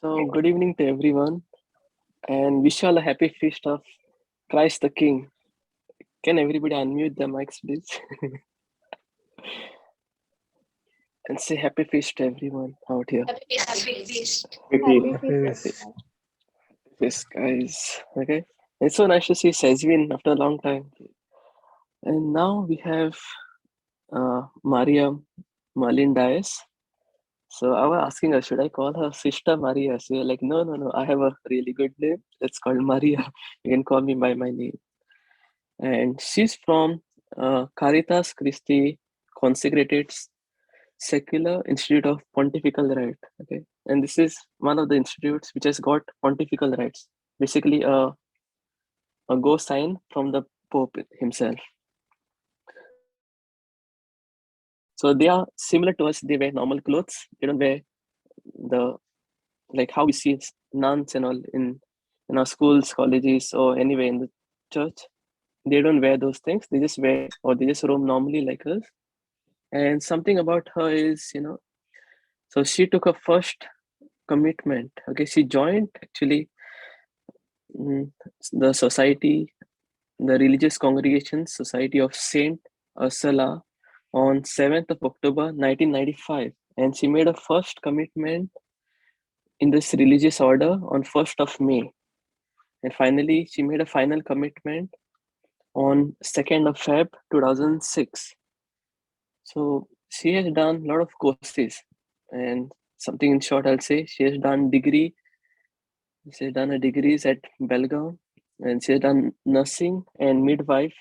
So, good evening to everyone, and wish you all a happy feast of Christ the King. Can everybody unmute the mics, please? And say happy feast to everyone out here. Happy feast. Yes, guys. Okay. It's so nice to see 𝐂𝐲𝐬𝐞 after a long time. And now we have Maria Merlyn Dias. So I was asking her, should I call her Sister Maria? So you're like, no. I have a really good name. It's called Maria. You can call me by my name. And she's from Caritas Christi Consecrated Secular Institute of Pontifical Right. Okay, and this is one of the institutes which has got pontifical rights, basically a go sign from the Pope himself. So they are similar to us. They wear normal clothes. They don't wear the like how we see nuns and all in our schools, colleges, or anywhere in the church. They don't wear those things. They just wear or they just roam normally like us. And something about her is, so she took her first commitment. Okay, she joined actually the society, the religious congregation Society of Saint Ursula on 7th of October 1995, and she made a first commitment in this religious order on 1st of May, and finally she made a final commitment on 2nd of Feb 2006. So she has done a lot of courses, and something in short I'll say she has done her degrees at Belgaum, and she has done nursing and midwife,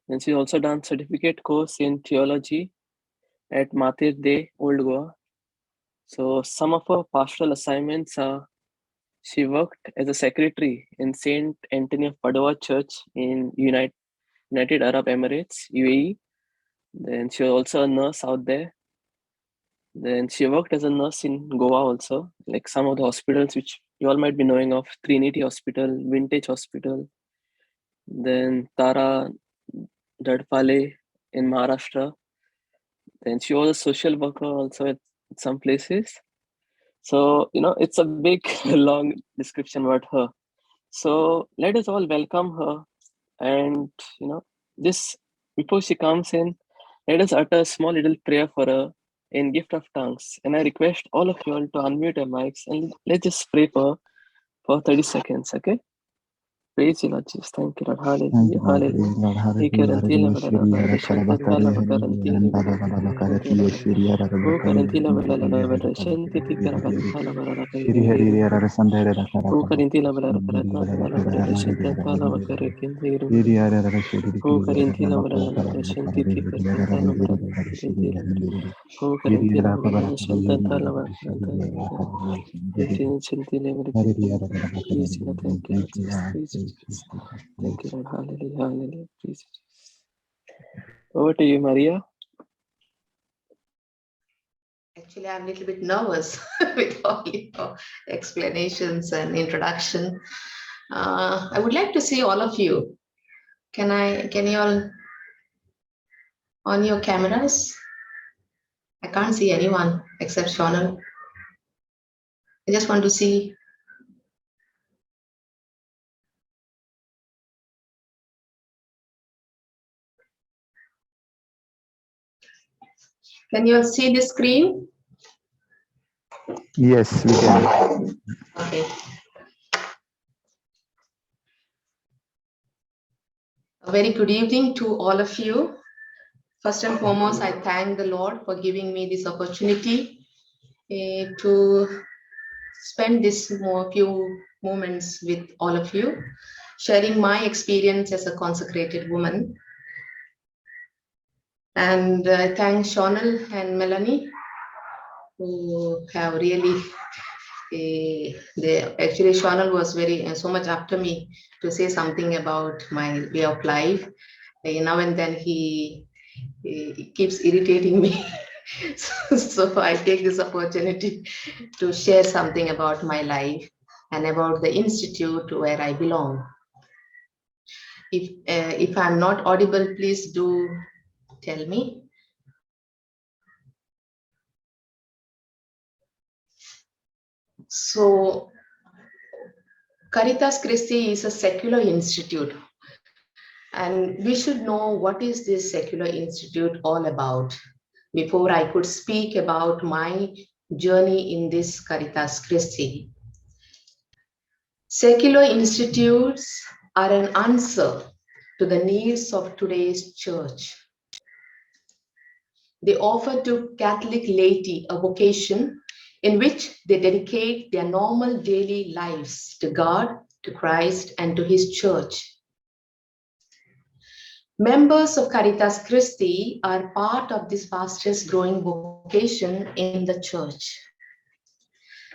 and she's also done certificate course in theology at Mater Dei, Old Goa. So some of her pastoral assignments are she worked as a secretary in Saint Anthony of Padua Church in United Arab Emirates, UAE. Then she was also a nurse out there. Then she worked as a nurse in Goa also, like some of the hospitals which you all might be knowing of: Trinity Hospital, Vintage Hospital, then Tara Dadpale in Maharashtra. Then she was a social worker also at some places. So, it's a big, long description about her. So let us all welcome her. And, this before she comes in, let us utter a small little prayer for her in gift of tongues. And I request all of you all to unmute your mics and let's just pray for 30 seconds, okay? Praise you, Lord Jesus. Thank you, Lord. Hallelujah. Hallelujah. Ikarantila balala barashanta tala bakarantili O karantila balala barashanti tikara balala barala karintiri O karintila balala baratala balala barashanta tala bakarakintiri O karintila balala barashanti tikara tala barala karintiri O karintila balala shanta tala bakarantala Please, thank you, Lord Jesus. Please, Jesus. Thank you, Lord. Hallelujah. Hallelujah. Please, Jesus. Over to you, Maria. Actually, I'm a little bit nervous with all your explanations and introduction. I would like to see all of you. Can you all on your cameras? I can't see anyone except Shonal. I just want to see. Can you all see the screen? Yes, we can. Okay. A very good evening to all of you. First and foremost, I thank the Lord for giving me this opportunity to spend this few moments with all of you, sharing my experience as a consecrated woman. And I thank Shonal and Melanie, who have really, actually Shonal was so much after me to say something about my way of life. Now and then he keeps irritating me. So I take this opportunity to share something about my life and about the institute where I belong. If I'm not audible, please do tell me. So Caritas Christi is a secular institute, and we should know what is this secular institute all about before I could speak about my journey in this Caritas Christi. Secular institutes are an answer to the needs of today's church. They offer to Catholic laity a vocation in which they dedicate their normal daily lives to God, to Christ, and to His church. Members of Caritas Christi are part of this fastest growing vocation in the church.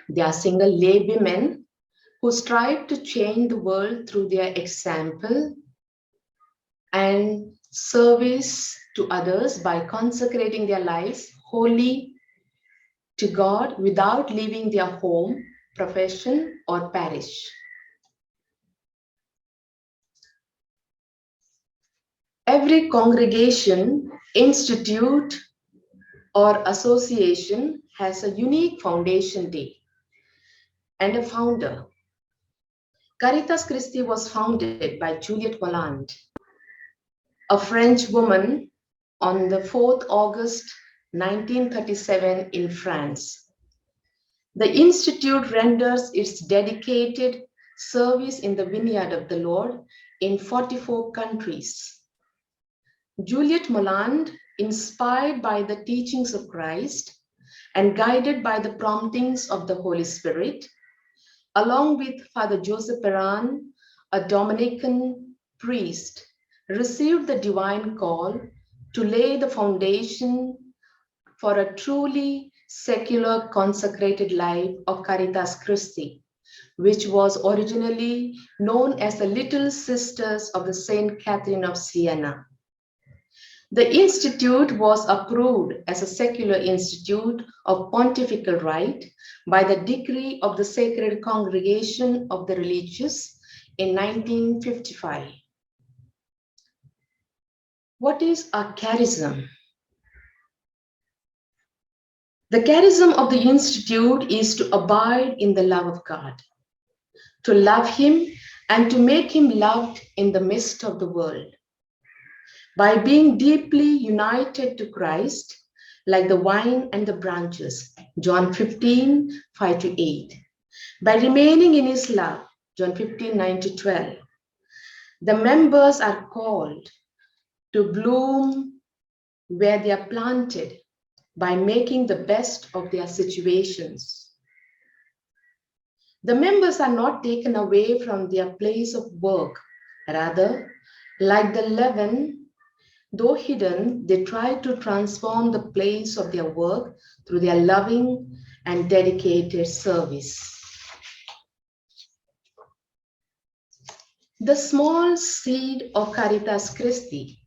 They are single lay women who strive to change the world through their example and service to others by consecrating their lives wholly to God without leaving their home, profession, or parish. Every congregation, institute, or association has a unique foundation day and a founder. Caritas Christi was founded by Juliette Volland, a French woman, on the 4th August 1937 in France. The institute renders its dedicated service in the vineyard of the Lord in 44 countries. Juliette Volland, inspired by the teachings of Christ and guided by the promptings of the Holy Spirit, along with Father Joseph Perrin, a Dominican priest, received the divine call to lay the foundation for a truly secular consecrated life of Caritas Christi, which was originally known as the Little Sisters of the Saint Catherine of Siena. The institute was approved as a secular institute of pontifical right by the decree of the Sacred Congregation of the Religious in 1955. What is a charism? The charism of the institute is to abide in the love of God, to love Him and to make Him loved in the midst of the world. By being deeply united to Christ, like the vine and the branches, John 15, 5-8. By remaining in His love, John 15, 9-12. The members are called to bloom where they are planted by making the best of their situations. The members are not taken away from their place of work. Rather, like the leaven, though hidden, they try to transform the place of their work through their loving and dedicated service. The small seed of Caritas Christi,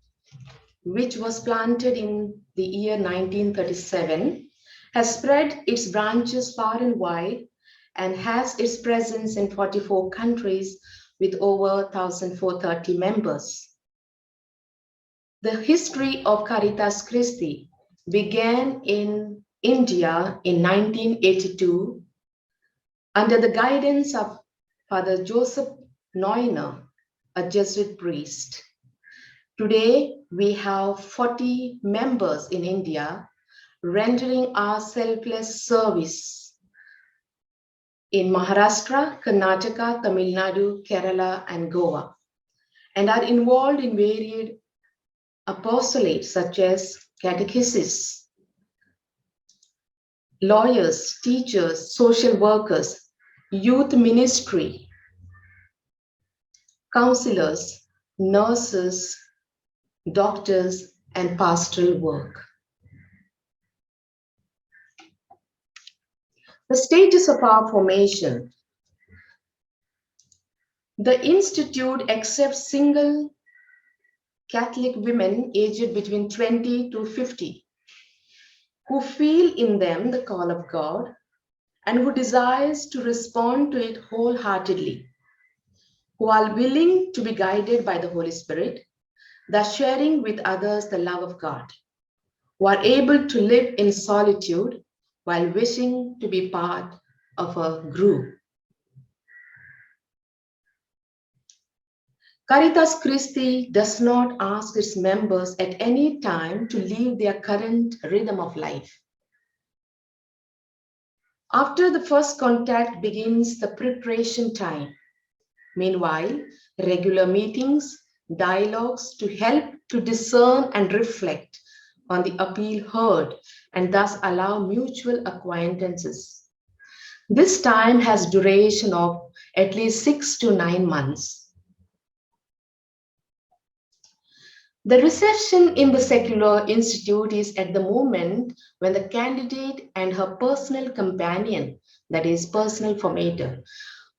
which was planted in the year 1937, has spread its branches far and wide and has its presence in 44 countries with over 1,430 members. The history of Caritas Christi began in India in 1982 under the guidance of Father Joseph Neuner, a Jesuit priest. Today, we have 40 members in India rendering our selfless service in Maharashtra, Karnataka, Tamil Nadu, Kerala, and Goa, and are involved in varied apostolates such as catechesis, lawyers, teachers, social workers, youth ministry, counselors, nurses, doctors, and pastoral work. The stages of our formation. The Institute accepts single Catholic women aged between 20 to 50 who feel in them the call of God and who desires to respond to it wholeheartedly, who are willing to be guided by the Holy Spirit, thus sharing with others the love of God, who are able to live in solitude while wishing to be part of a group. Caritas Christi does not ask its members at any time to leave their current rhythm of life. After the first contact begins the preparation time. Meanwhile, regular meetings, dialogues to help to discern and reflect on the appeal heard and thus allow mutual acquaintances. This time has duration of at least 6 to 9 months. The reception in the secular institute is at the moment when the candidate and her personal companion, that is personal formator.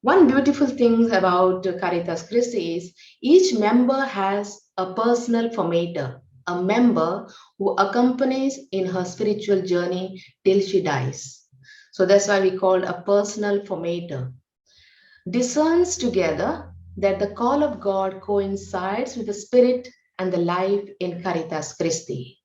One beautiful thing about Caritas Christi is each member has a personal formator, a member who accompanies in her spiritual journey till she dies. So that's why we call a personal formator. Discerns together that the call of God coincides with the spirit and the life in Caritas Christi.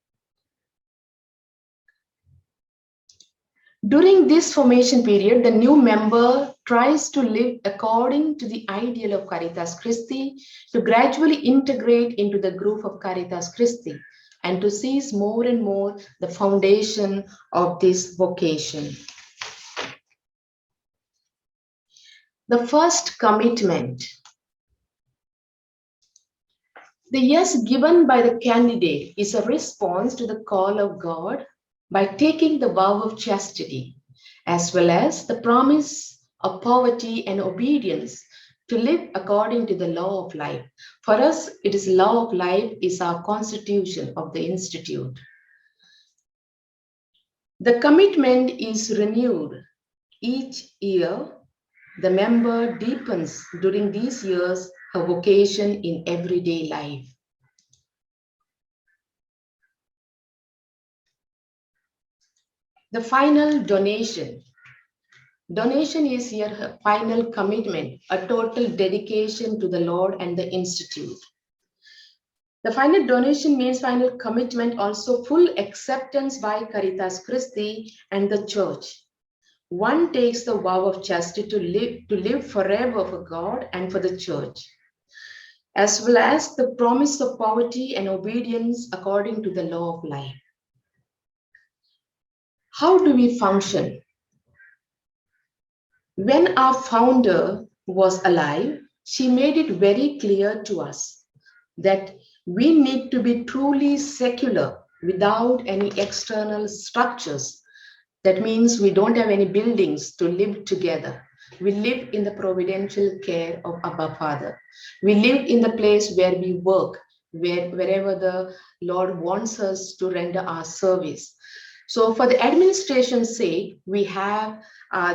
During this formation period, the new member tries to live according to the ideal of Caritas Christi, to gradually integrate into the group of Caritas Christi, and to seize more and more the foundation of this vocation. The first commitment. The yes given by the candidate is a response to the call of God by taking the vow of chastity, as well as the promise of poverty and obedience to live according to the law of life. For us, it is law of life is our constitution of the institute. The commitment is renewed each year. The member deepens during these years her vocation in everyday life. The final donation. Donation is your final commitment, a total dedication to the Lord and the Institute. The final donation means final commitment, also full acceptance by Caritas Christi and the Church. One takes the vow of chastity to live forever for God and for the Church, as well as the promise of poverty and obedience according to the law of life. How do we function? When our founder was alive, she made it very clear to us that we need to be truly secular without any external structures. That means we don't have any buildings to live together. We live in the providential care of Abba Father. We live in the place where we work, wherever the Lord wants us to render our service. So for the administration's sake, we have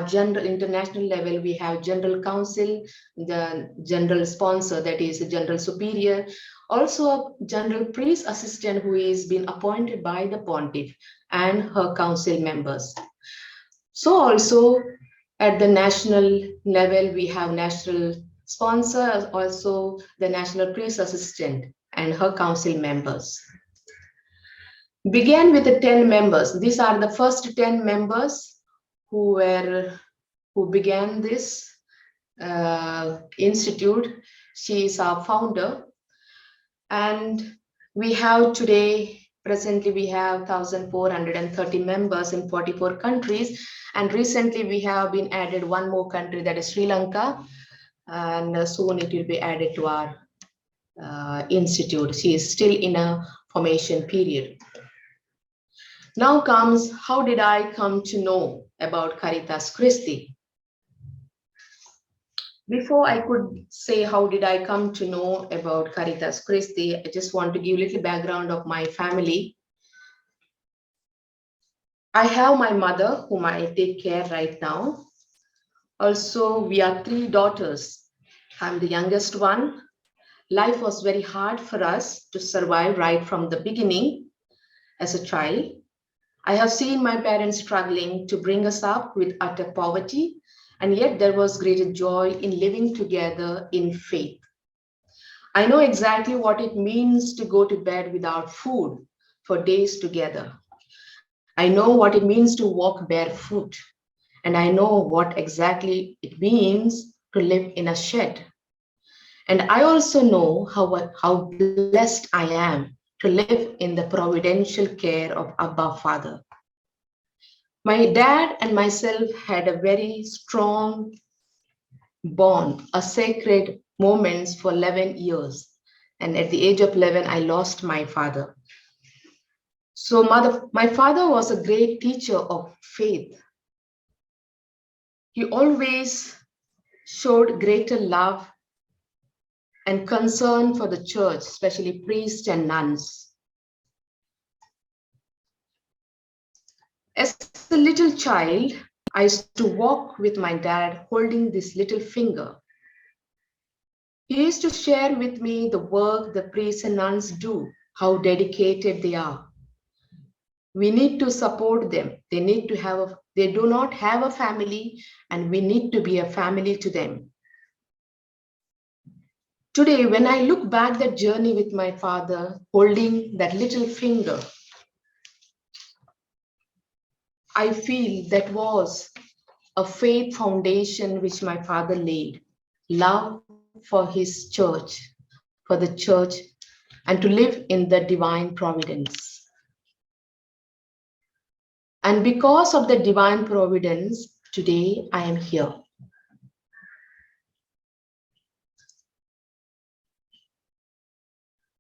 general international level, we have general council, the general sponsor, that is the general superior, also a general priest assistant who is been appointed by the pontiff and her council members. So also at the national level, we have national sponsor, also the national priest assistant and her council members. Began with the 10 members. These are the first 10 members who began this institute. She is our founder. And we have today, presently we have 1,430 members in 44 countries. And recently we have been added one more country, that is Sri Lanka. And soon it will be added to our institute. She is still in a formation period. Now comes, how did I come to know about Caritas Christi? Before I could say how did I come to know about Caritas Christi, I just want to give a little background of my family. I have my mother, whom I take care right now. Also, we are 3 daughters. I'm the youngest one. Life was very hard for us to survive right from the beginning as a child. I have seen my parents struggling to bring us up with utter poverty, and yet there was greater joy in living together in faith. I know exactly what it means to go to bed without food for days together. I know what it means to walk barefoot. and I know what exactly it means to live in a shed. And I also know how blessed I am to live in the providential care of Abba Father. My dad and myself had a very strong bond, a sacred moments for 11 years. And at the age of 11, I lost my father. So my father was a great teacher of faith. He always showed greater love and concern for the church, especially priests and nuns. As a little child, I used to walk with my dad holding this little finger. He used to share with me the work the priests and nuns do, how dedicated they are. We need to support them. They do not have a family, and we need to be a family to them. Today, when I look back that journey with my father, holding that little finger, I feel that was a faith foundation which my father laid, love for his church, for the church, and to live in the divine providence. And because of the divine providence, today I am here.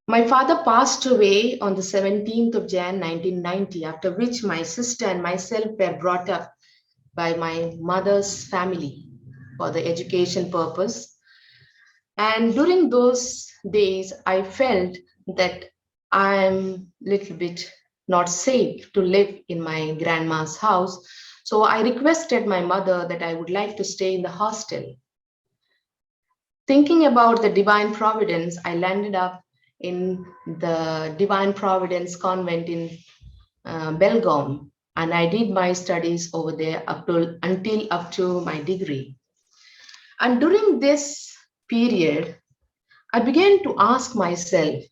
My father passed away on the 17th of January 1990, after which my sister and myself were brought up by my mother's family for the education purpose. And during those days, I felt that I'm a little bit not safe to live in my grandma's house. So I requested my mother that I would like to stay in the hostel. Thinking about the divine providence, I landed up in the Divine Providence Convent in Belgaum, and I did my studies over there until up to my degree. And during this period, I began to ask myself,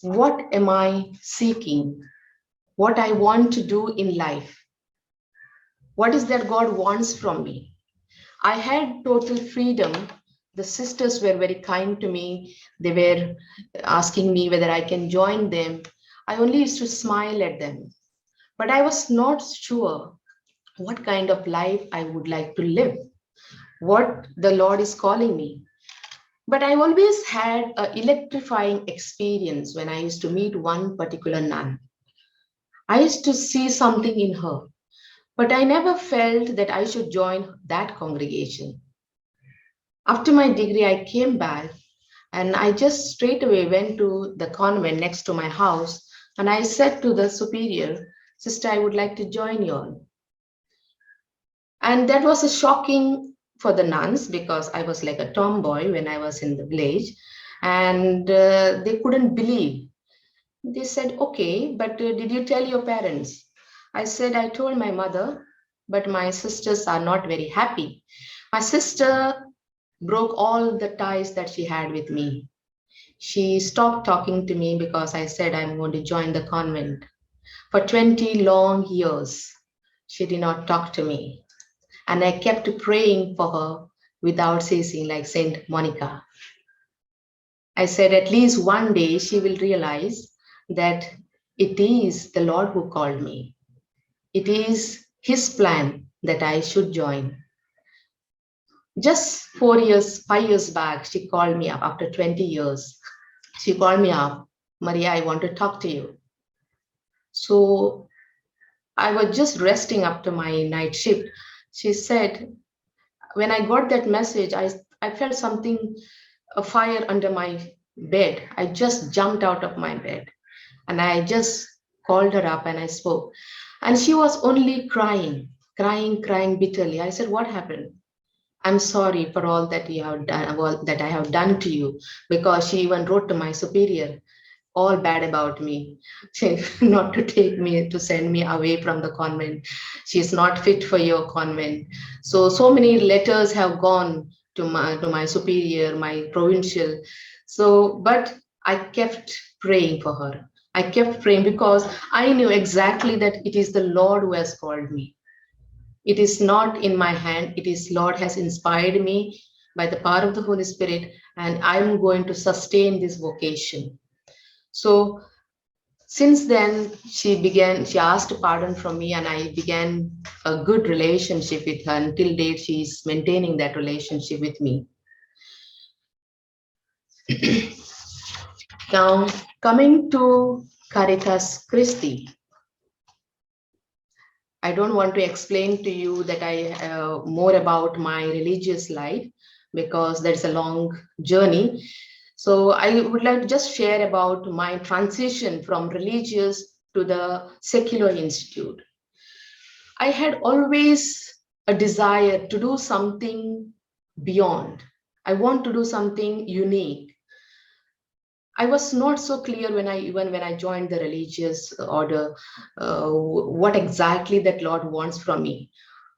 what am I seeking? What I want to do in life? What is that God wants from me? I had total freedom. The sisters were very kind to me. They were asking me whether I can join them. I only used to smile at them. But I was not sure what kind of life I would like to live, what the Lord is calling me. But I always had an electrifying experience when I used to meet one particular nun. I used to see something in her, but I never felt that I should join that congregation. After my degree, I came back and I just straight away went to the convent next to my house, and I said to the superior, "Sister, I would like to join you all." And that was a shocking for the nuns because I was like a tomboy when I was in the village, and they couldn't believe. They said, "Okay, but did you tell your parents?" I said, "I told my mother, but my sisters are not very happy." My sister broke all the ties that she had with me. She stopped talking to me because I said I'm going to join the convent. For 20 long years, she did not talk to me. And I kept praying for her without ceasing, like Saint Monica. I said, at least one day she will realize that it is the Lord who called me. It is His plan that I should join. Just 4 years, 5 years back, she called me up after 20 years. She called me up, "Maria, I want to talk to you." So I was just resting after my night shift. She said, when I got that message, I felt something, a fire under my bed. I just jumped out of my bed and I just called her up and I spoke. And she was only crying bitterly. I said, "What happened?" "I'm sorry for all that you have done, all that I have done to you," because she even wrote to my superior all bad about me, not to take me, to send me away from the convent. She's not fit for your convent. So many letters have gone to my superior, my provincial. But I kept praying for her. I kept praying because I knew exactly that it is the Lord who has called me. It is not in my hand. It is Lord has inspired me by the power of the Holy Spirit, and I'm going to sustain this vocation. So since then, she asked pardon from me, and I began a good relationship with her. Until date, she is maintaining that relationship with me. Now, coming to Caritas Christi, I don't want to explain to you that more about my religious life, because that's a long journey. So I would like to just share about my transition from religious to the secular institute. I had always a desire to do something beyond. I want to do something unique. I was not so clear when I joined the religious order, what exactly that Lord wants from me.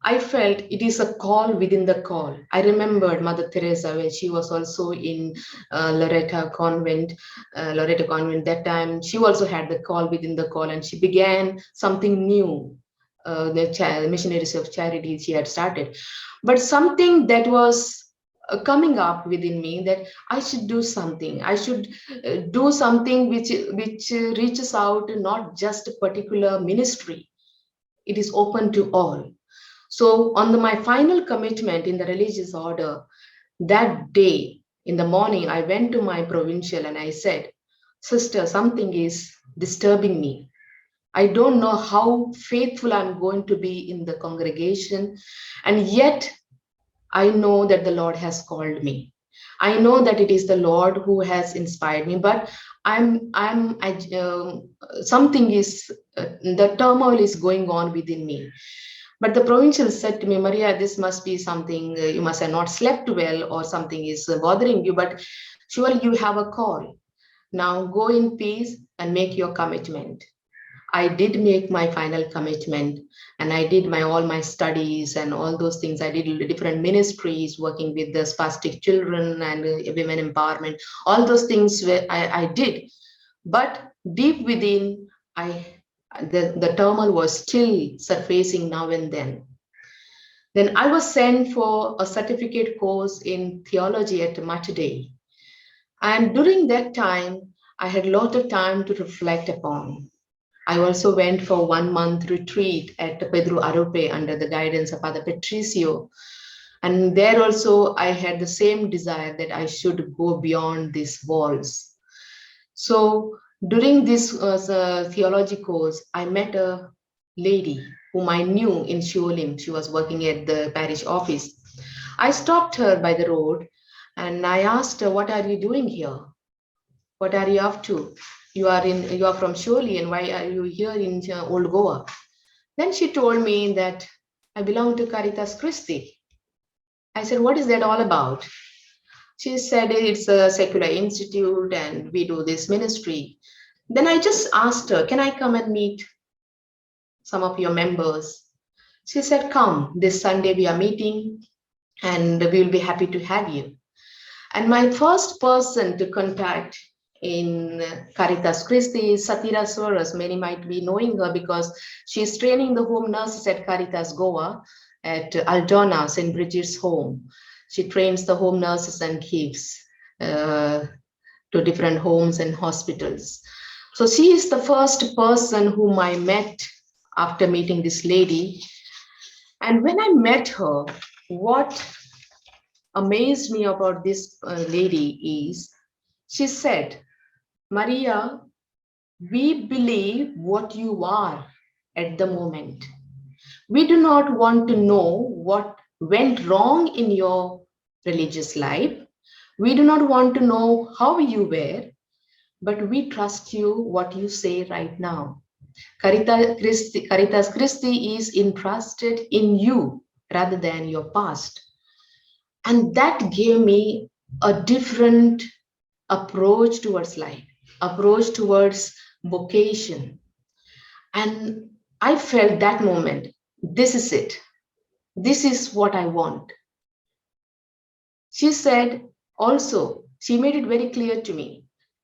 I felt it is a call within the call. I remembered Mother Teresa when she was also in Loreto Convent. That time she also had the call within the call, and she began something new. The missionaries of charity she had started, but something that was coming up within me, that I should do something. I should do something which reaches out to not just a particular ministry. It is open to all. So on my final commitment in the religious order, that day in the morning, I went to my provincial and I said, "Sister, something is disturbing me. I don't know how faithful I'm going to be in the congregation, and yet I know that the Lord has called me. I know that it is the Lord who has inspired me, but something is, the turmoil is going on within me." But the provincial said to me, "Maria, this must be something, you must have not slept well, or something is bothering you, but surely you have a call. Now go in peace and make your commitment." I did make my final commitment, and I did all my studies and all those things. I did different ministries working with the spastic children and women empowerment. All those things I did, but deep within, the turmoil was still surfacing now and then. Then I was sent for a certificate course in theology at Matadei, and during that time, I had a lot of time to reflect upon. I also went for 1 month retreat at Pedro Arope under the guidance of Father Patricio. And there also I had the same desire that I should go beyond these walls. So during this theology course, I met a lady whom I knew in Shuolim. She was working at the parish office. I stopped her by the road and I asked her, "What are you doing here? What are you up to? You are from Sholi, and why are you here in Old Goa?" Then she told me that I belong to Caritas Christi. I said, "What is that all about?" She said, "It's a secular institute and we do this ministry." Then I just asked her, "Can I come and meet some of your members?" She said, "Come, this Sunday we are meeting and we will be happy to have you." And my first person to contact in Caritas Christi is Satira Soros. Many might be knowing her because she's training the home nurses at Caritas Goa at Aldona, St. Bridget's home. She trains the home nurses and gives to different homes and hospitals. So she is the first person whom I met after meeting this lady. And when I met her, what amazed me about this lady is she said, "Maria, we believe what you are at the moment. We do not want to know what went wrong in your religious life. We do not want to know how you were, but we trust you what you say right now. Caritas Christi is interested in you rather than your past." And that gave me a different approach towards life, approach towards vocation. And I felt that moment, this is it. This is what I want. She said also, she made it very clear to me,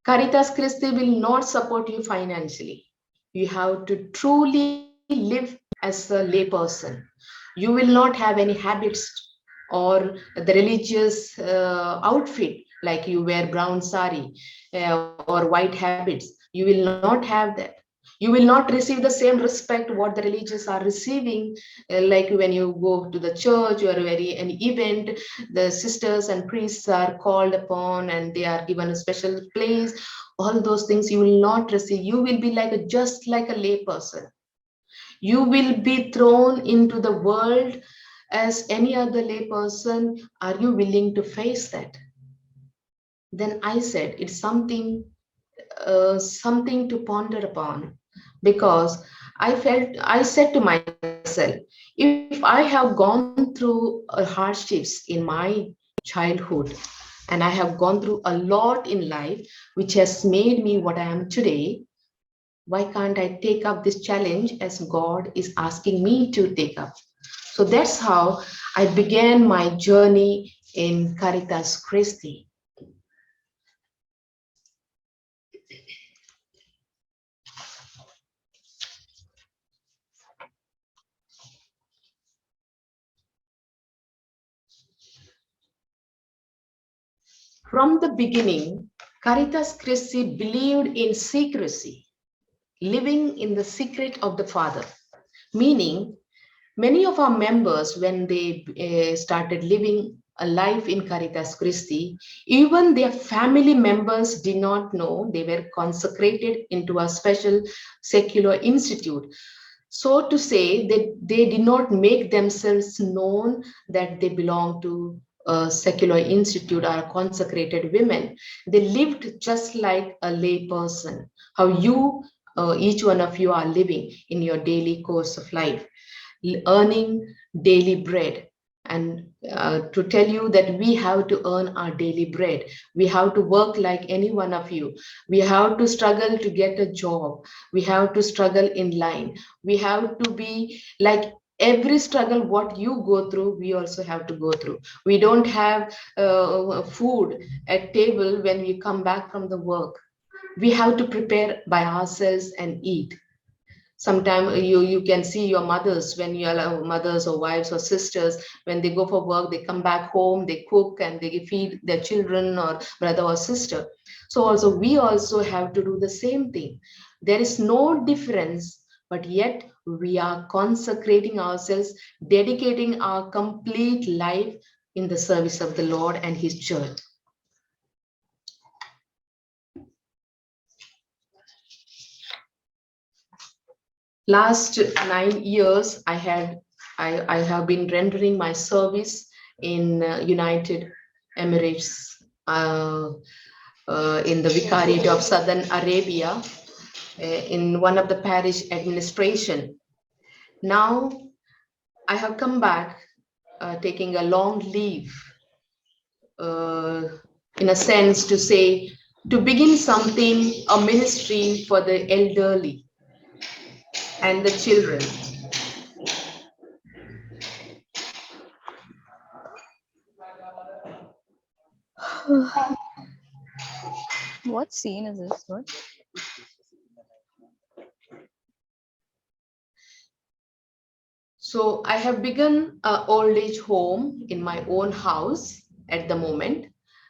Caritas Christi will not support you financially. You have to truly live as a layperson. You will not have any habits or the religious outfit, like you wear brown sari or white habits. You will not have that. You will not receive the same respect what the religious are receiving, like when you go to the church or an event, the sisters and priests are called upon and they are given a special place. All those things you will not receive. You will be like just like a lay person. You will be thrown into the world as any other lay person. Are you willing to face that? Then I said it's something to ponder upon, because I said to myself, if I have gone through hardships in my childhood, and I have gone through a lot in life which has made me what I am today, why can't I take up this challenge as God is asking me to take up? So that's how I began my journey in Caritas Christi. From the beginning, Caritas Christi believed in secrecy, living in the secret of the Father, meaning many of our members, when they started living a life in Caritas Christi, even their family members did not know they were consecrated into a special secular institute. So to say that they did not make themselves known that they belong to a secular institute or consecrated women. They lived just like a lay person, how you, each one of you are living in your daily course of life, earning daily bread. And to tell you that we have to earn our daily bread, we have to work like any one of you. We have to struggle to get a job. We have to struggle in line. We have to be like every struggle what you go through, we also have to go through. We don't have food at table when we come back from the work. We have to prepare by ourselves and eat. Sometimes you can see your mothers, when you are mothers or wives or sisters, when they go for work, they come back home, they cook and they feed their children or brother or sister. So also we also have to do the same thing. There is no difference, but yet we are consecrating ourselves, dedicating our complete life in the service of the Lord and his church. Last 9 years, I have been rendering my service in United Emirates, in the Vicariate of Southern Arabia, in one of the parish administration. Now I have come back, taking a long leave, in a sense to say, to begin something, a ministry for the elderly and the children. What scene is this? What? So I have begun an old age home in my own house at the moment.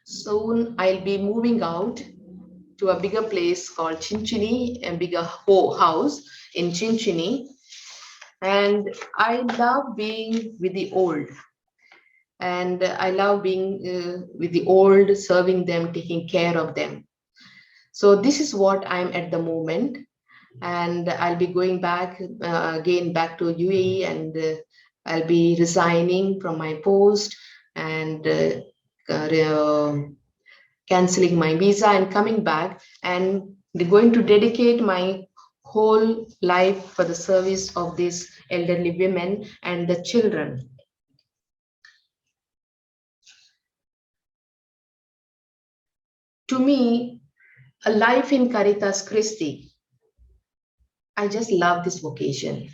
Soon I'll be moving out to a bigger place called Chinchini, a bigger house in Chinchini. And I love being with the old. And I love being with the old, serving them, taking care of them. So this is what I'm at the moment. And I'll be going back again back to UAE, and I'll be resigning from my post and canceling my visa and coming back, and going to dedicate my whole life for the service of these elderly women and the children. To me, a life in Caritas Christi, I just love this vocation.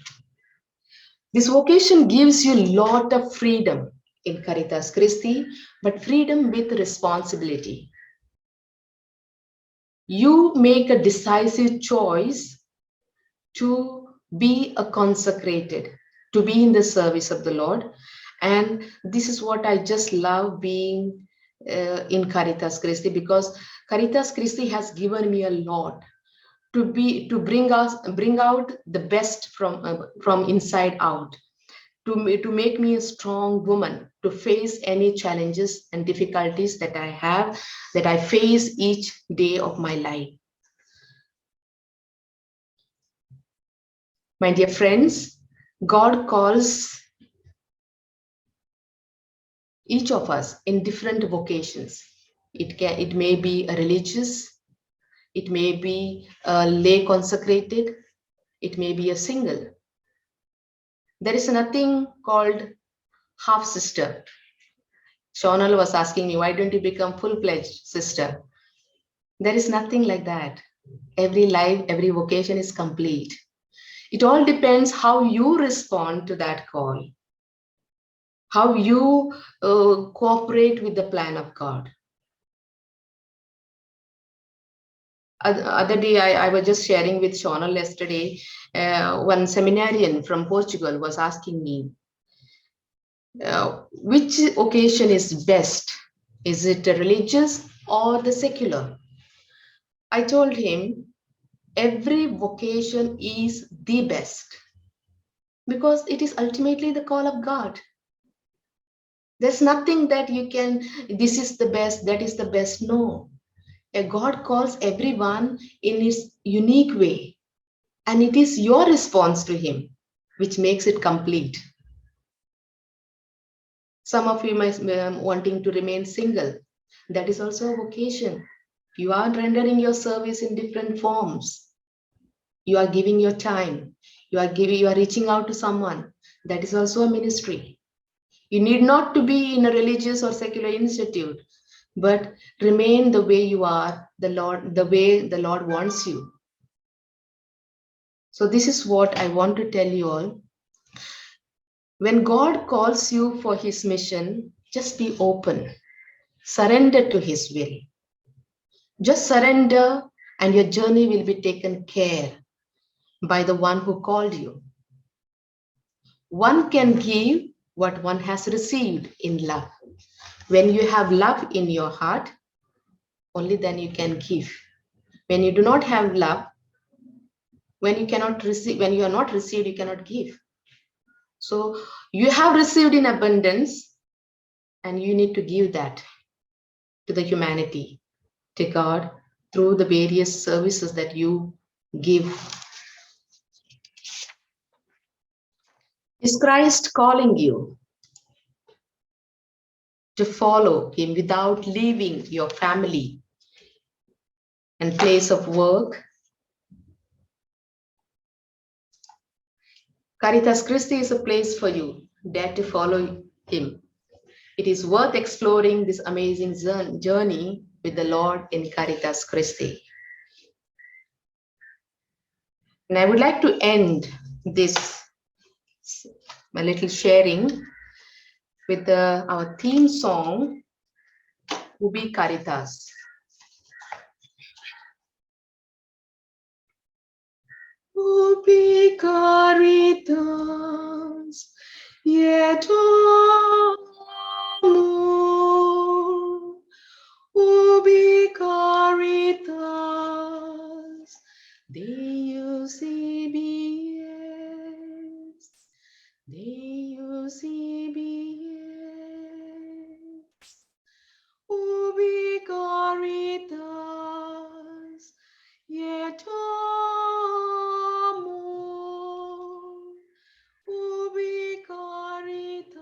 This vocation gives you a lot of freedom in Caritas Christi, but freedom with responsibility. You make a decisive choice to be a consecrated, to be in the service of the Lord. And this is what I just love being in Caritas Christi, because Caritas Christi has given me a lot to bring out the best from inside out, to make me a strong woman to face any challenges and difficulties that I face each day of my life. My dear friends, God calls each of us in different vocations. It may be a religious, it may be a lay consecrated, it may be a single. There is nothing called half sister. Shonal was asking me, why don't you become full-fledged sister? There is nothing like that. Every life, every vocation is complete. It all depends how you respond to that call, how you cooperate with the plan of God. Other day, I was just sharing with Shonal yesterday, one seminarian from Portugal was asking me, which occasion is best? Is it the religious or the secular? I told him, every vocation is the best because it is ultimately the call of God. There's nothing that you can, this is the best, that is the best. No. God calls everyone in his unique way, and it is your response to him which makes it complete. Some of you might be wanting to remain single. That is also a vocation. You are rendering your service in different forms. You are giving your time. You are reaching out to someone. That is also a ministry. You need not to be in a religious or secular institute, but remain the way you are, the way the Lord wants you. So this is what I want to tell you all. When God calls you for his mission, just be open. Surrender to his will. Just surrender and your journey will be taken care by the one who called you. One can give what one has received in love. When you have love in your heart, only then you can give. When you do not have love, when you are not received, you cannot give. So you have received in abundance and you need to give that to the humanity, to God, through the various services that you give. Is Christ calling you to follow him without leaving your family and place of work? Caritas Christi is a place for you. Dare to follow him. It is worth exploring this amazing journey with the Lord in Caritas Christi. And I would like to end this, my little sharing, with our theme song, Ubi Caritas. Ubi Caritas, yet amor. Ubi Caritas, Deus ibies, Deus ibies. Ubi Caritas, yet amor. Ubi Caritas,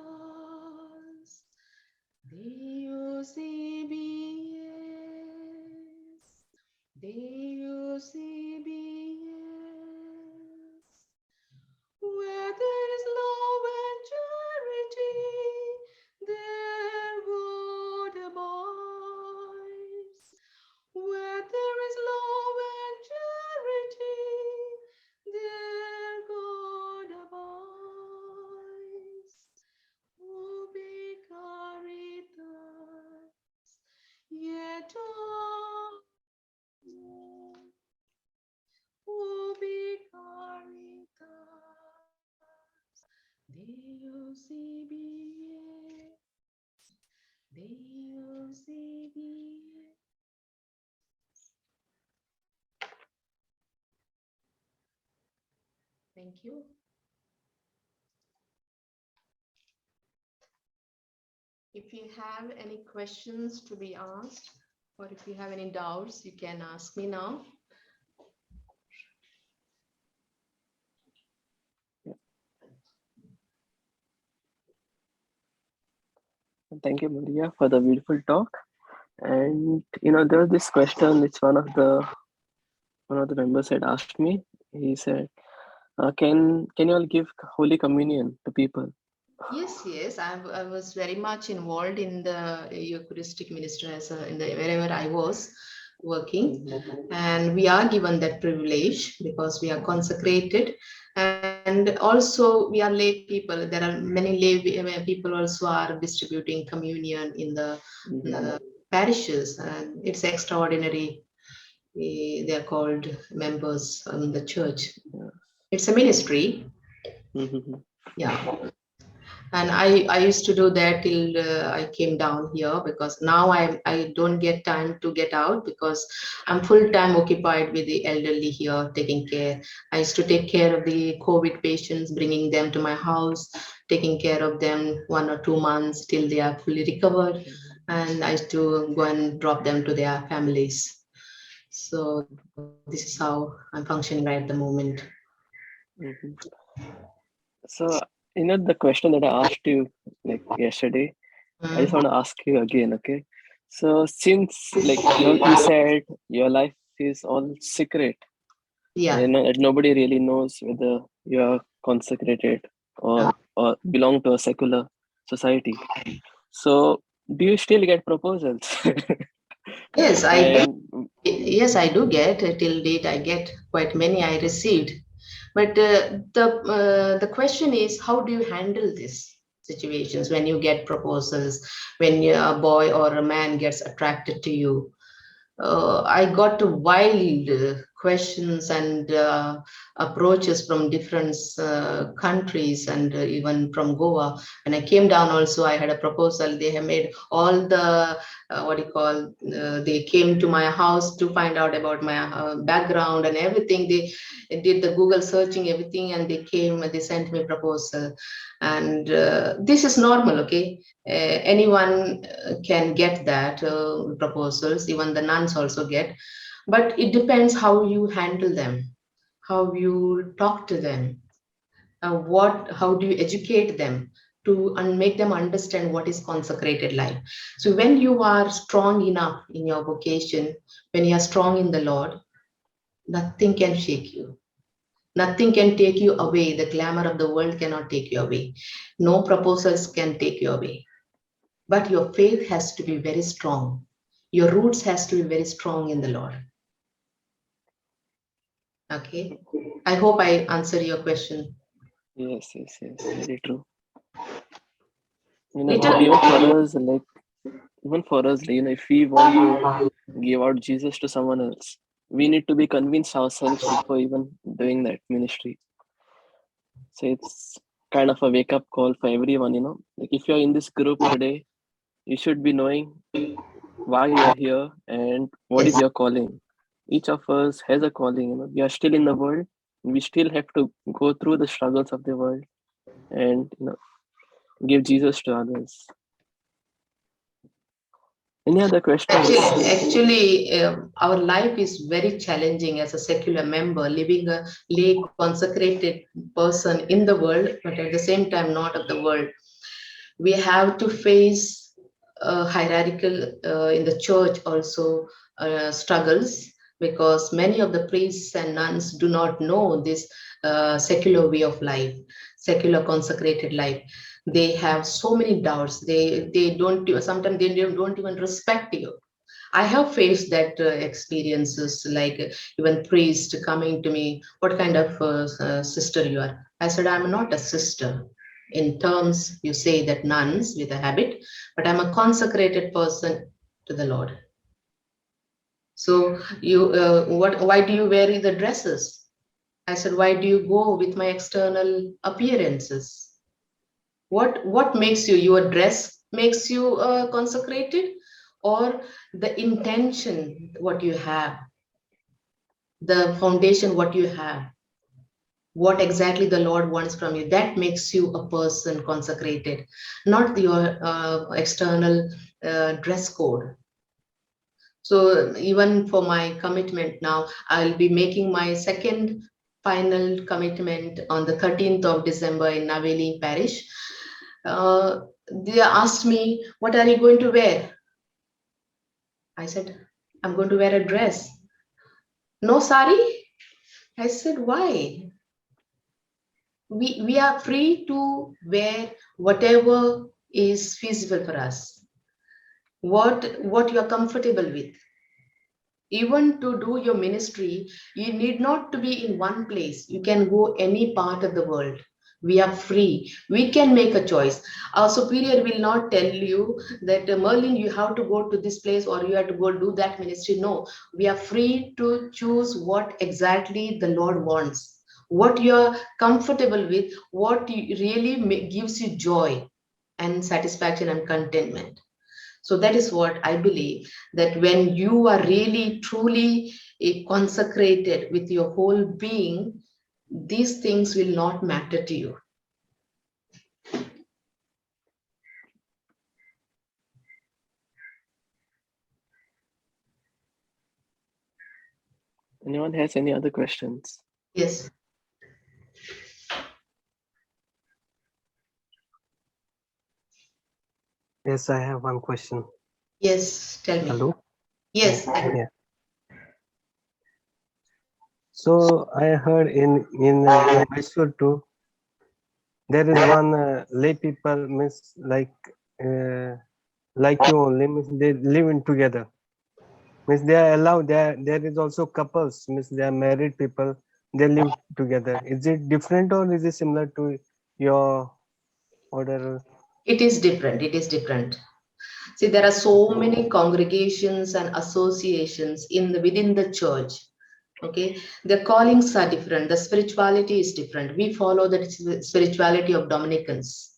Thank you. If you have any questions to be asked, or if you have any doubts, you can ask me now. Thank you, Maria, for the beautiful talk. And there was this question which one of the members had asked me. He said, "Can you all give Holy Communion to people?" Yes. I was very much involved in the Eucharistic ministry wherever I was working, and we are given that privilege because we are consecrated, and also we are lay people. There are many lay people also are distributing communion in the parishes, and it's extraordinary. They are called members in the church. It's a ministry. Yeah. And I used to do that till I came down here, because now I don't get time to get out because I'm full-time occupied with the elderly here, taking care. I used to take care of the COVID patients, bringing them to my house, taking care of them 1 or 2 months till they are fully recovered, and I used to go and drop them to their families. So this is how I'm functioning right at the moment. So, the question that I asked you like yesterday, I just want to ask you again, okay? So, since like you said your life is all secret, Yeah. and nobody really knows whether you are consecrated or belong to a secular society. So, do you still get proposals? Yes, I do. And Yes, I do get. Till date, I get quite many I received. But the question is, how do you handle these situations when you get proposals, when a boy or a man gets attracted to you? I got wild questions and approaches from different countries, and even from Goa. When I came down also, I had a proposal. They have made all the, they came to my house to find out about my background and everything. They did the Google searching, everything, and they sent me a proposal. And this is normal, okay? Anyone can get that proposals, even the nuns also get, but it depends how you handle them, how you talk to them, how do you educate them to make them understand what is consecrated life. So when you are strong enough in your vocation, when you are strong in the Lord, nothing can shake you. Nothing can take you away. The glamour of the world cannot take you away. No proposals can take you away. But your faith has to be very strong. Your roots has to be very strong in the Lord. Okay. I hope I answered your question. yes, very true. Even for us, if we want to give out Jesus to someone else, we need to be convinced ourselves before even doing that ministry. So it's kind of a wake up call for everyone, Like if you're in this group today, you should be knowing why you are here and what is Yes. your calling. Each of us has a calling, We are still in the world, and we still have to go through the struggles of the world and give Jesus to others. Any other questions? Actually, our life is very challenging as a secular member, living a lay consecrated person in the world, but at the same time not of the world. We have to face hierarchical in the church also struggles, because many of the priests and nuns do not know this secular way of life, secular consecrated life. They have so many doubts. They don't, sometimes they don't even respect you. I have faced that experiences, like even priest coming to me, what kind of sister you are? I said, I'm not a sister. In terms, you say that nuns with a habit, but I'm a consecrated person to the Lord. So why do you wear the dresses? I said, why do you go with my external appearances? What makes you, your dress makes you consecrated, or the intention what you have, the foundation what you have? what exactly the Lord wants from you. That makes you a person consecrated, not your external dress code. So even for my commitment now, I'll be making my second final commitment on the 13th of December in Naveli Parish. They asked me, what are you going to wear? I said, I'm going to wear a dress. No sari? I said, why? We are free to wear whatever is feasible for us, what you are comfortable with. Even to do your ministry, you need not to be in one place. You can go any part of the world. We are free. We can make a choice. Our superior will not tell you that, Merlyn, you have to go to this place or you have to go do that ministry. No, we are free to choose what exactly the Lord wants, what you are comfortable with, what really gives you joy and satisfaction and contentment. So that is what I believe, that when you are really truly consecrated with your whole being, these things will not matter to you. Anyone has any other questions? Yes. Yes, I have one question. Yes, tell me. Hello? Yes. Yeah. So I heard in Mysore too, there is one lay people means like you only means they live in together. Means they are allowed. There is also couples means they are married people. They live together. Is it different or is it similar to your order? It is different. It is different. See, there are so many congregations and associations within the church. Okay, the callings are different. The spirituality is different. We follow the spirituality of Dominicans,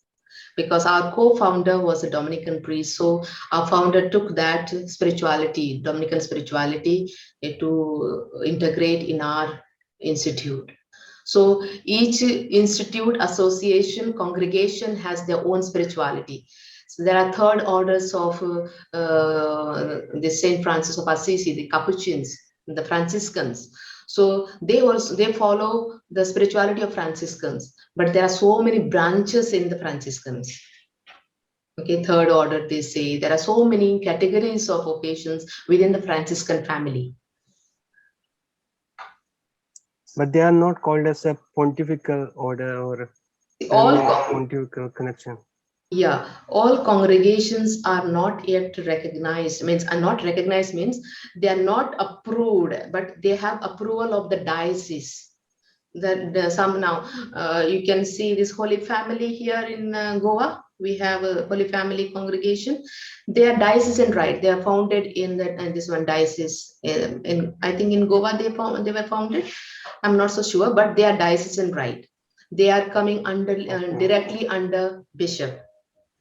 because our co-founder was a Dominican priest. So our founder took that spirituality, Dominican spirituality, to integrate in our institute. So each institute, association, congregation has their own spirituality. So there are third orders of the Saint Francis of Assisi, the Capuchins, the Franciscans. So they follow the spirituality of Franciscans, but there are so many branches in the Franciscans. Okay, third order, they say there are so many categories of vocations within the Franciscan family. But they are not called as a pontifical order or pontifical connection. Yeah, all congregations are not yet recognized. Means are not recognized means they are not approved, but they have approval of the diocese. Some now you can see this Holy Family here in Goa. We have a Holy Family congregation. They are diocesan right. They are founded in this one diocese. In I think in Goa they were founded. I'm not so sure, but they are diocesan right. They are coming under directly under bishop.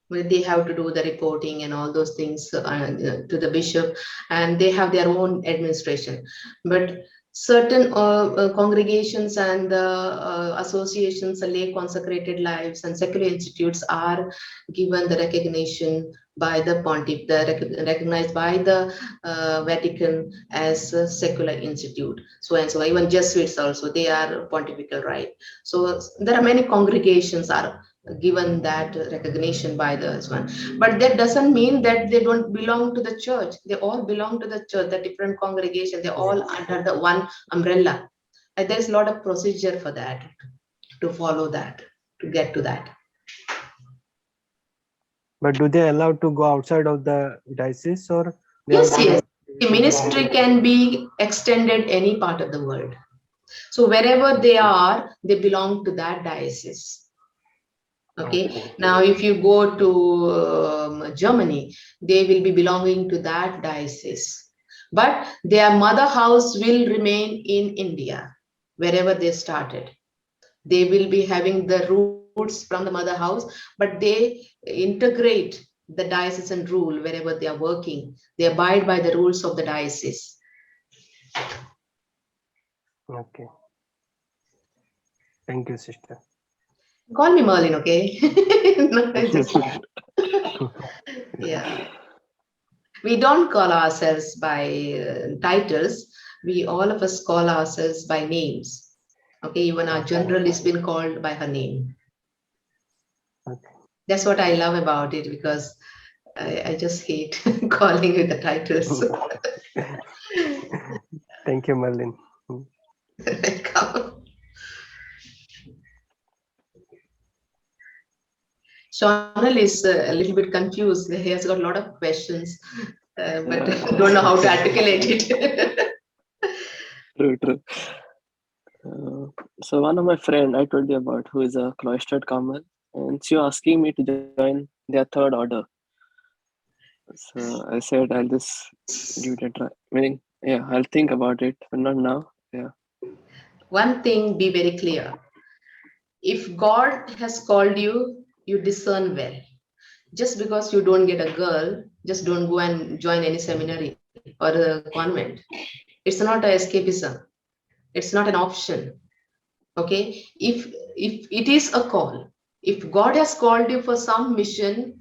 Where they have to do the reporting and all those things to the bishop, and they have their own administration. But certain congregations and associations, lay consecrated lives and secular institutes are given the recognition by the pontiff, recognized by the Vatican as a secular institute. So and so, even Jesuits also, they are pontifical, right? So there are many congregations are given that recognition by this one, but that doesn't mean that they don't belong to the church. They all belong to the church, the different congregations, they're all under the one umbrella, and there's a lot of procedure for that, to follow that, to get to that. But do they allow to go outside of the diocese or? Yes. The ministry can be extended any part of the world. So wherever they are, they belong to that diocese. Okay. Now if you go to Germany, they will be belonging to that diocese, but their mother house will remain in India, wherever they started. They will be having the roots from the mother house, but they integrate the diocesan rule wherever they are working. They abide by the rules of the diocese. Okay. Thank you, sister. Call me Merlyn, okay? No, I just yeah. We don't call ourselves by titles. We all of us call ourselves by names. Okay, even our general is been called by her name. Okay. That's what I love about it, because I just hate calling with the titles. Thank you, Merlyn. Welcome. Shonal is a little bit confused. He has got a lot of questions, but don't know how to articulate it. True, true. So one of my friend I told you about, who is a cloistered Carmel, and she was asking me to join their third order. So I said I'll just give it a try. Meaning, yeah, I'll think about it, but not now. Yeah. One thing, be very clear. If God has called you, you discern well. Just because you don't get a girl, just don't go and join any seminary or a convent. It's not a escapism. It's not an option. Okay. If it is a call, if God has called you for some mission,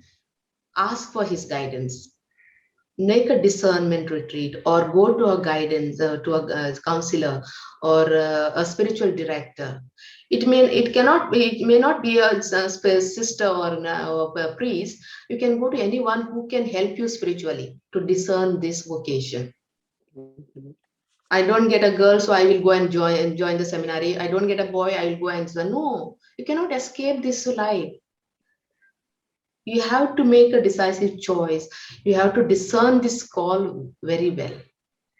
ask for his guidance. Make a discernment retreat, or go to a guidance, to a counselor, or a spiritual director. It may not be a sister or a priest. You can go to anyone who can help you spiritually to discern this vocation. Mhm. I don't get a girl, so I will go and join the seminary. I don't get a boy, I will go and join. No, you cannot escape this life. You have to make a decisive choice. You have to discern this call very well.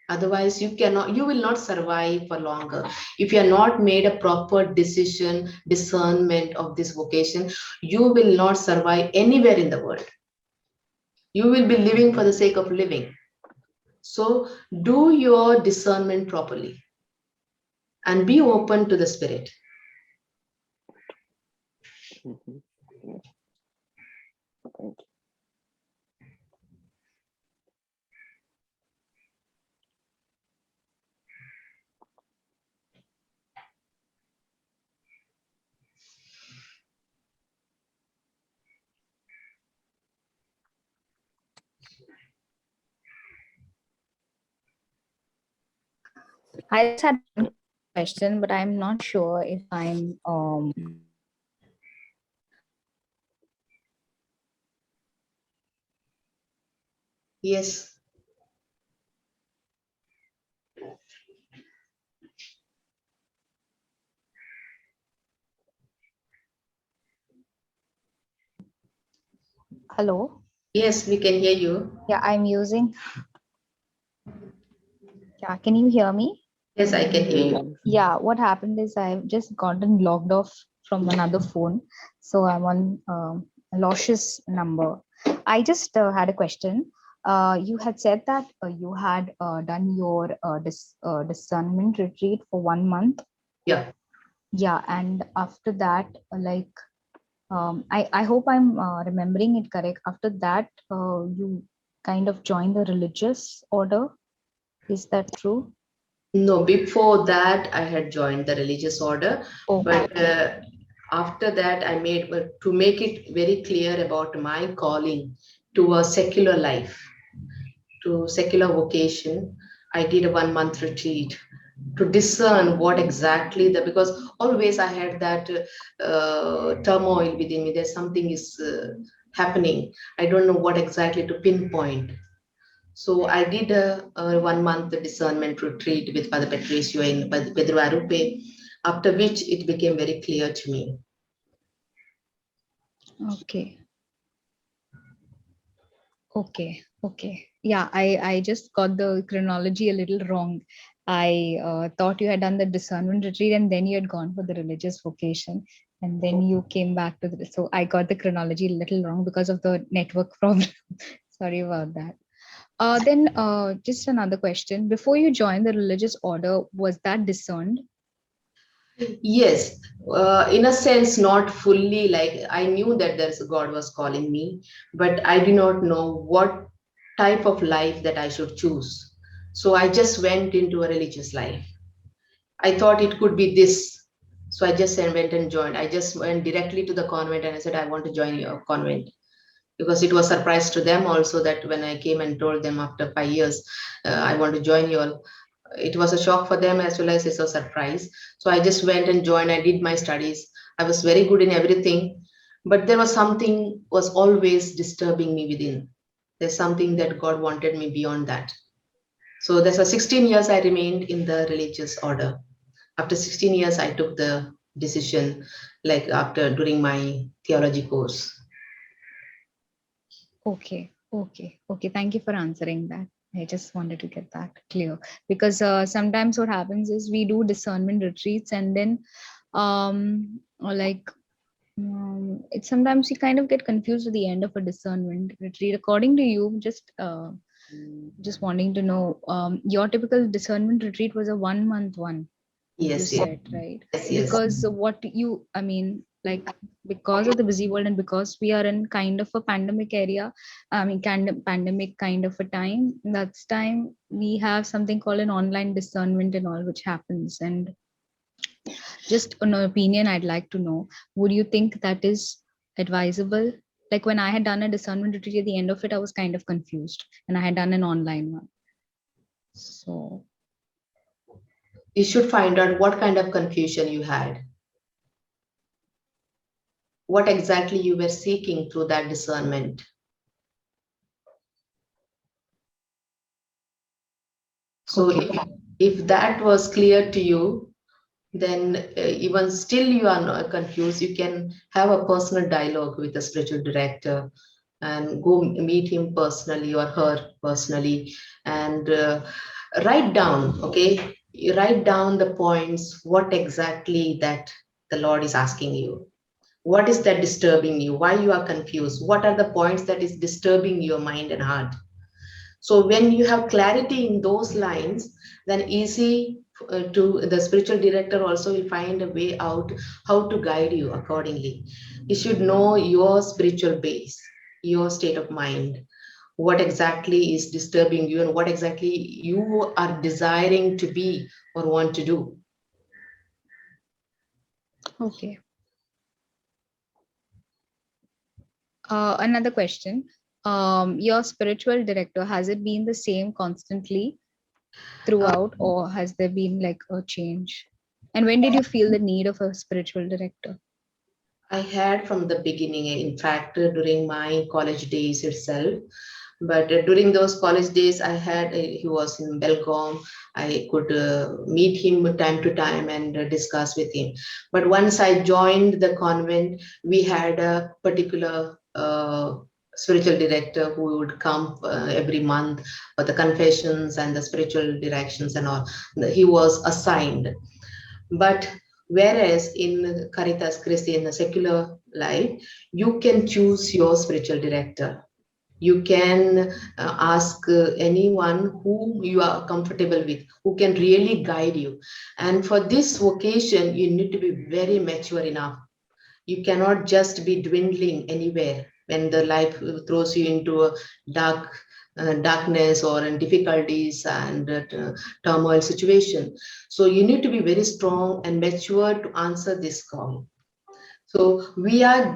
Otherwise, you will not survive for longer. If you are not made a proper discernment of this vocation, you will not survive anywhere in the world. You will be living for the sake of living. So do your discernment properly and be open to the spirit. Mhm. Yeah. Thank you. I just had one question, but I'm not sure if I'm Yes. hello. Yes, we can hear you. Yeah, I'm using. Yeah, can you hear me? Yes, I can hear you. Yeah, what happened is I've just gotten logged off from another phone, so I'm on a Luscious number. I just had a question. You had said that you had done your discernment retreat for 1 month. Yeah. Yeah, and after that, I hope I'm remembering it correct. After that, you kind of joined the religious order. Is that true? No, before that, I had joined the religious order, Oh, but after that, I made to make it very clear about my calling to a secular life, to secular vocation. I did a 1 month retreat to discern what exactly because always I had that turmoil within me. There's something is happening. I don't know what exactly to pinpoint. So I did a 1 month discernment retreat with Father Patricio in Pedro Arupe, after which it became very clear to me. okay. Okay. Yeah, I just got the chronology a little wrong. I thought you had done the discernment retreat and then you had gone for the religious vocation and then you came back to the. So I got the chronology a little wrong because of the network problem. Sorry about that. Then just another question. Before you joined the religious order, was that discerned? Yes, in a sense, not fully. Like I knew that there's a God was calling me, but I did not know what type of life that I should choose. So I just went into a religious life. I thought it could be this. So I just went and joined. I just went directly to the convent and I said, I want to join your convent. Because it was a surprise to them also that when I came and told them after 5 years, I want to join you all. It was a shock for them as well as it's a surprise. So I just went and joined. I did my studies. I was very good in everything, but there was something was always disturbing me within. There's something that God wanted me beyond that. So there's a 16 years I remained in the religious order. After 16 years, I took the decision, like after during my theology course. Okay. Thank you for answering that. I just wanted to get that clear, because sometimes what happens is we do discernment retreats and then or like it's sometimes you kind of get confused at the end of a discernment retreat. According to you, just wanting to know, your typical discernment retreat was a 1 month one. Yes, You yes, said, right? yes. Because like because of the busy world and because we are in kind of a pandemic area, pandemic kind of a time, that's time we have something called an online discernment and all, which happens. And just an opinion I'd like to know, would you think that is advisable? Like when I had done a discernment retreat, at the end of it, I was kind of confused and I had done an online one. So You should find out what kind of confusion you had. What exactly you were seeking through that discernment. So okay. if that was clear to you, then even still you are not confused, you can have a personal dialogue with the spiritual director and go meet him personally or her personally and write down, okay? You write down the points, what exactly that the Lord is asking you. What is that disturbing you? Why you are confused? What are the points that is disturbing your mind and heart? So when you have clarity in those lines, then easy to the spiritual director also will find a way out how to guide you accordingly. You should know your spiritual base, your state of mind, what exactly is disturbing you and what exactly you are desiring to be or want to do. Okay. Another question. Your spiritual director, has it been the same constantly throughout, or has there been like a change? And when did you feel the need of a spiritual director? I had from the beginning, in fact, during my college days itself. But during those college days, I had, he was in Belgaum. I could meet him time to time and discuss with him. But once I joined the convent, we had a particular spiritual director who would come every month for the confessions and the spiritual directions and all. He was assigned. But whereas in Caritas, Christi, in the secular life, you can choose your spiritual director. You can ask anyone who you are comfortable with, who can really guide you. And for this vocation, you need to be very mature enough. You cannot just be dwindling anywhere when the life throws you into a darkness or in difficulties and turmoil situation. So you need to be very strong and mature to answer this call. So we are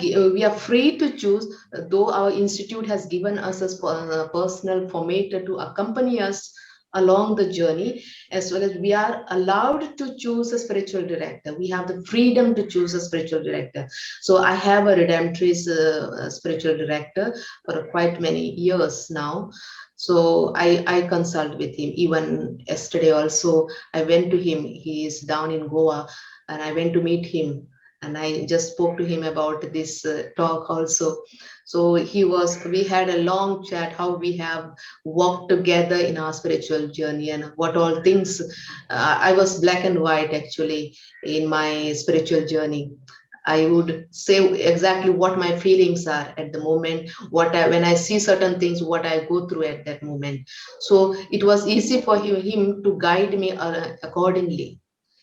free to choose, though our institute has given us a personal formator to accompany us along the journey, as well as we are allowed to choose a spiritual director. We have the freedom to choose a spiritual director. So I have a Redemptorist spiritual director for quite many years now. So I consult with him. Even yesterday also, I went to him. He is down in Goa, and I went to meet him. And I just spoke to him about this talk also. So we had a long chat, how we have walked together in our spiritual journey and what all things. I was black and white actually in my spiritual journey. I would say exactly what my feelings are at the moment, when I see certain things, what I go through at that moment. So it was easy for him to guide me accordingly.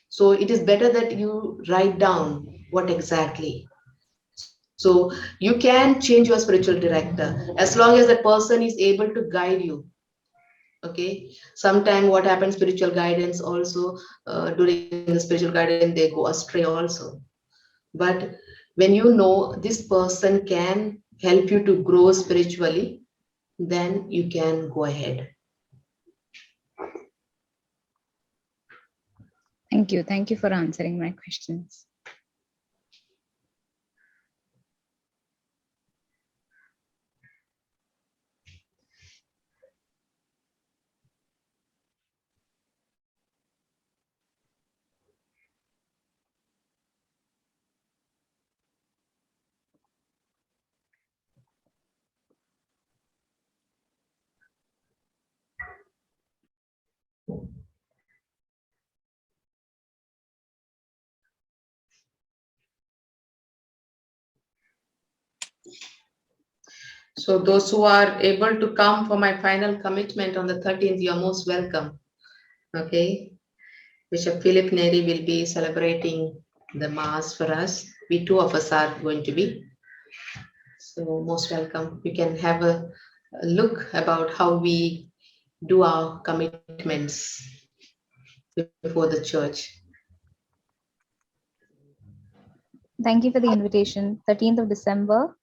So it is better that you write down what exactly. So you can change your spiritual director as long as that person is able to guide you. Okay, sometime what happens, spiritual guidance also, during the spiritual guidance they go astray also. But when you know this person can help you to grow spiritually, then you can go ahead. Thank you. Thank you for answering my questions. So those who are able to come for my final commitment on the 13th, you are most welcome. Okay. Bishop Philip Neri will be celebrating the Mass for us. We two of us are going to be. So most welcome. We can have a look about how we do our commitments before the church. Thank you for the invitation. 13th of December.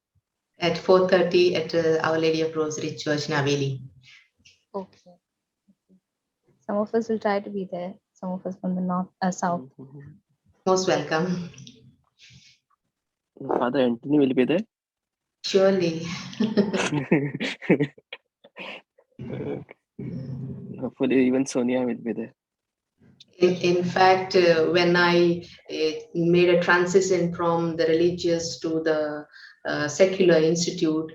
At 4:30 at Our Lady of Rosary Church, Naveli. Okay. Some of us will try to be there. Some of us from the north, south. Most welcome. Father Anthony will be there. Surely. Hopefully, even Sonia will be there. In fact, when I made a transition from the religious to the secular institute,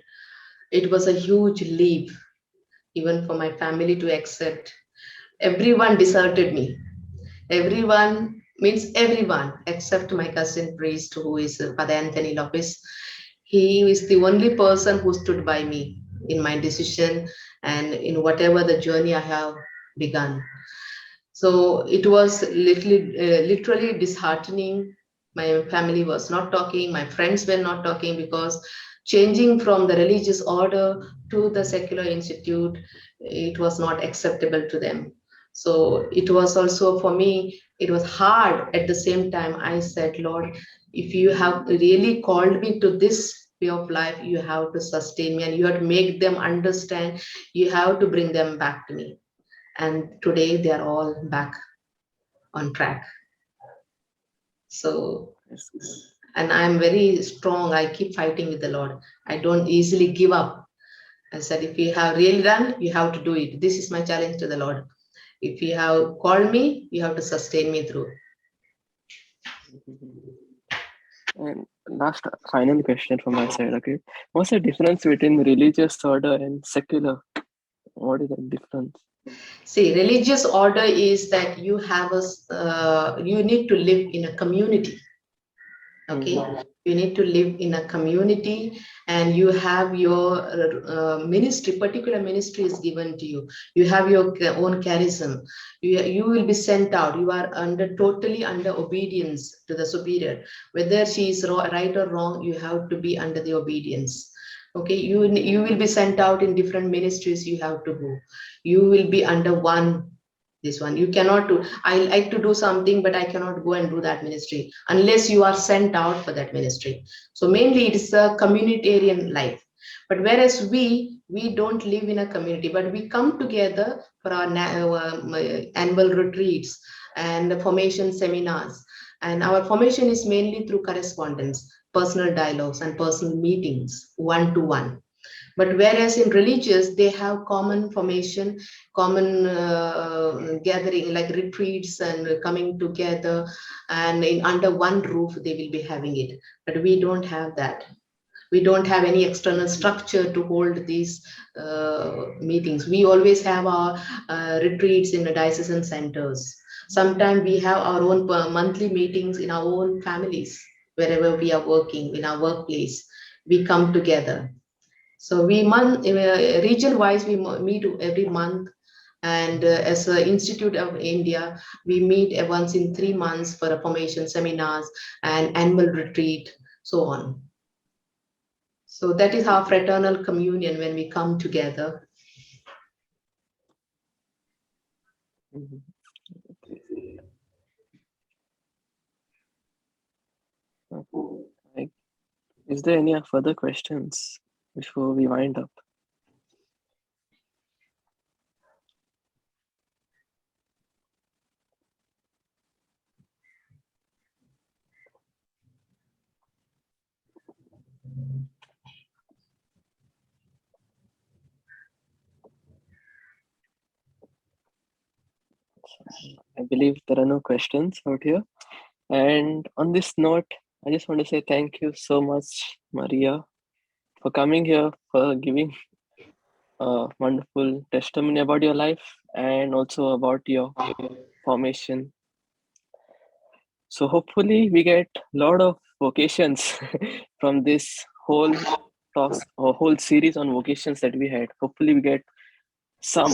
it was a huge leap, even for my family to accept. Everyone deserted me. Everyone means everyone except my cousin priest, who is Father Anthony Lopez. He is the only person who stood by me in my decision and in whatever the journey I have begun. So it was literally disheartening. My family was not talking, my friends were not talking, because changing from the religious order to the secular institute, it was not acceptable to them. So it was also for me, it was hard. At the same time, I said, Lord, if you have really called me to this way of life, you have to sustain me and you have to make them understand, you have to bring them back to me. And today they are all back on track. So, and I'm very strong. I keep fighting with the Lord. I don't easily give up. I said, if you have really done, you have to do it. This is my challenge to the Lord. If you have called me, you have to sustain me through. And last final question from my side. Okay, what's the difference between religious order and secular? What is the difference? See, religious order is that you have you need to live in a community. Okay, you need to live in a community and you have your ministry, particular ministry is given to you. You have your own charism. You will be sent out. You are totally under obedience to the superior. Whether she is right or wrong, you have to be under the obedience. Okay, you will be sent out in different ministries. You have to go. You will be under this one. You cannot do, I like to do something, but I cannot go and do that ministry unless you are sent out for that ministry. So mainly it is a communitarian life. But whereas we don't live in a community, but we come together for our annual retreats and formation seminars. And our formation is mainly through correspondence, personal dialogues and personal meetings, one-to-one. But whereas in religious, they have common formation, common gathering, like retreats and coming together, and under one roof, they will be having it. But we don't have that. We don't have any external structure to hold these meetings. We always have our retreats in the diocesan centers. Sometimes we have our own monthly meetings in our own families, wherever we are working, in our workplace. We come together. So we region wise, we meet every month, and as an Institute of India, we meet once in 3 months for a formation seminars and annual retreat, so on. So that is our fraternal communion when we come together. Mhm. Okay. Is there any further questions before we wind up? I believe there are no questions out here. And on this note, I just want to say thank you so much, Maria, for coming here, for giving a wonderful testimony about your life and also about your formation. So hopefully we get a lot of vocations from this whole task or whole series on vocations that we had. Hopefully we get some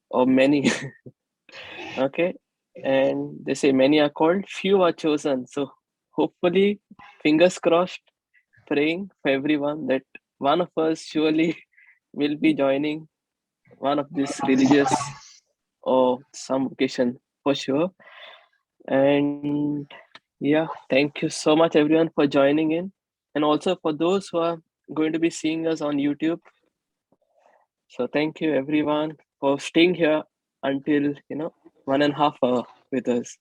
or many. Okay. And they say many are called, few are chosen. So hopefully, fingers crossed, praying for everyone that one of us surely will be joining one of these religious or some vocation for sure. And yeah, thank you so much everyone for joining in. And also for those who are going to be seeing us on YouTube. So thank you everyone for staying here until 1.5 hour with us.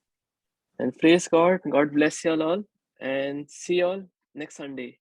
And praise God. God bless you all. And see you all next Sunday.